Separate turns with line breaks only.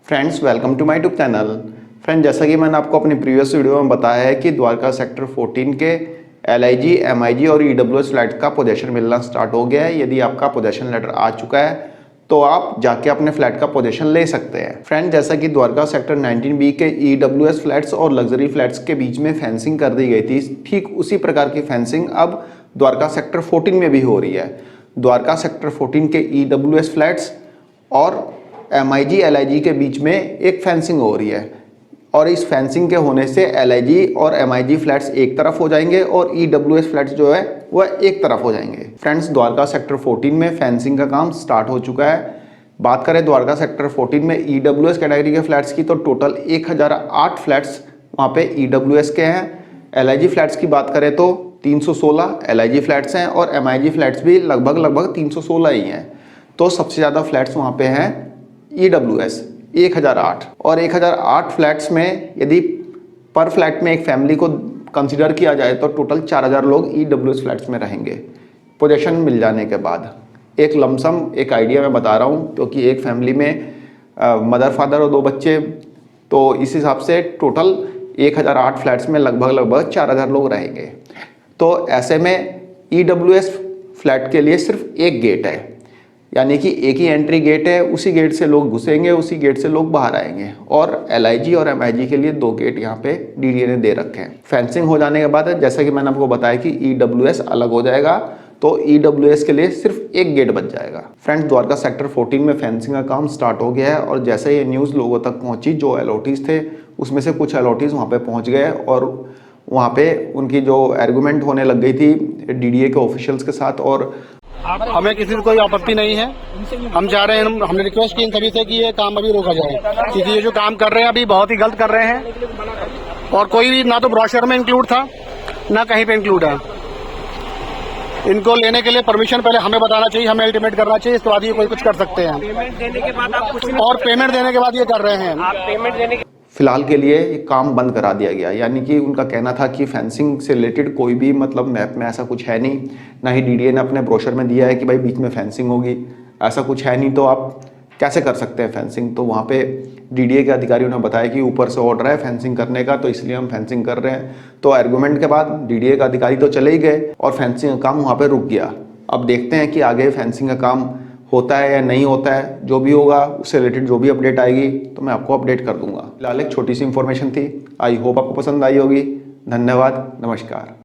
Friends welcome to my YouTube channel. Friend जैसा कि मैंने आपको अपनी प्रीवियस वीडियो में बताया है कि द्वारका सेक्टर 14 के LIG, MIG और EWS फ्लैट का पोजेशन मिलना स्टार्ट हो गया है। यदि आपका पोजेशन लेटर आ चुका है तो आप जाके अपने फ्लैट का पोजेशन ले सकते हैं। फ्रेंड जैसा कि द्वारका सेक्टर 19B के EWS फ्लैट्स और लग्जरी फ्लैट्स के बीच में फेंसिंग कर दी गई थी, ठीक उसी प्रकार की फेंसिंग अब द्वारका सेक्टर 14 में भी हो रही है। द्वारका सेक्टर 14 के EWS फ्लैट्स और MIG LIG के बीच में एक फेंसिंग हो रही है और इस फेंसिंग के होने से LIG और MIG फ्लैट्स एक तरफ हो जाएंगे और EWS फ्लैट्स जो है वह एक तरफ हो जाएंगे। फ्रेंड्स द्वारका सेक्टर 14 में फेंसिंग का काम स्टार्ट हो चुका है। बात करें द्वारका सेक्टर 14 में EWS कैटेगरी के फ्लैट्स की तो टोटल 1008 फ्लैट्स वहाँ पे EWS के हैं। LIG फ्लैट्स की बात करें तो 316 LIG फ्लैट्स हैं और MIG फ्लैट्स भी लगभग 316 ही हैं। तो सबसे ज़्यादा फ्लैट्स वहाँ पे हैं EWS 1008 और 1008 फ्लैट्स में यदि पर फ्लैट में एक फैमिली को कंसीडर किया जाए तो टोटल 4000 लोग EWS फ्लैट्स में रहेंगे पोजीशन मिल जाने के बाद। एक लमसम एक आइडिया मैं बता रहा हूँ क्योंकि एक फैमिली में मदर फादर और 2 बच्चे, तो इस हिसाब से टोटल 1008 फ्लैट्स में लगभग 4000 लोग रहेंगे। तो ऐसे में EWS फ्लैट के लिए सिर्फ एक गेट है, यानी कि एक ही एंट्री गेट है, उसी गेट से लोग घुसेंगे, उसी गेट से लोग बाहर आएंगे। और LIG और MIG के लिए 2 गेट यहाँ पे DDA ने दे रखे हैं। फेंसिंग हो जाने के बाद जैसा कि मैंने आपको बताया कि EWS अलग हो जाएगा, तो EWS के लिए सिर्फ एक गेट बच जाएगा। फ्रेंड्स द्वारका सेक्टर 14 में फेंसिंग का काम स्टार्ट हो गया है और जैसे ये न्यूज़ लोगों तक पहुँची, जो अलॉटीज़ थे उसमें से कुछ अलॉटीज़ वहाँ पर पहुँच गए और वहाँ पर उनकी जो आर्गूमेंट होने लग गई थी DDA के ऑफिशियल्स के साथ। और
हमें किसी से कोई आपत्ति नहीं है। हम चाह रहे हैं, हमने रिक्वेस्ट की इन सभी से कि ये काम अभी रोका जाए, क्योंकि ये जो काम कर रहे हैं अभी बहुत ही गलत कर रहे हैं और कोई भी ना तो ब्रोशर में इंक्लूड था ना कहीं पे इंक्लूड है। इनको लेने के लिए परमिशन पहले हमें बताना चाहिए, हमें अल्टीमेट करना चाहिए, इसके बाद ये कोई कुछ कर सकते हैं।
पेमेंट देने के बाद आप कुछ
और पेमेंट देने के बाद ये कर रहे हैं।
आप पेमेंट देने के
फिलहाल के लिए ये काम बंद करा दिया गया, यानी कि उनका कहना था कि फेंसिंग से रिलेटेड कोई भी मतलब मैप में ऐसा कुछ है नहीं, ना ही DDA ने अपने ब्रोशर में दिया है कि भाई बीच में फेंसिंग होगी, ऐसा कुछ है नहीं, तो आप कैसे कर सकते हैं फेंसिंग। तो वहाँ पे DDA के अधिकारियों ने बताया कि ऊपर से ऑर्डर है फेंसिंग करने का, तो इसलिए हम फेंसिंग कर रहे हैं। तो आर्गूमेंट के बाद DDA का अधिकारी तो चले ही गए और फेंसिंग का काम वहाँ पर रुक गया। अब देखते हैं कि आगे फेंसिंग का काम होता है या नहीं होता है। जो भी होगा उससे रिलेटेड जो भी अपडेट आएगी तो मैं आपको अपडेट कर दूंगा। फिलहाल एक छोटी सी इन्फॉर्मेशन थी, आई होप आपको पसंद आई होगी। धन्यवाद, नमस्कार।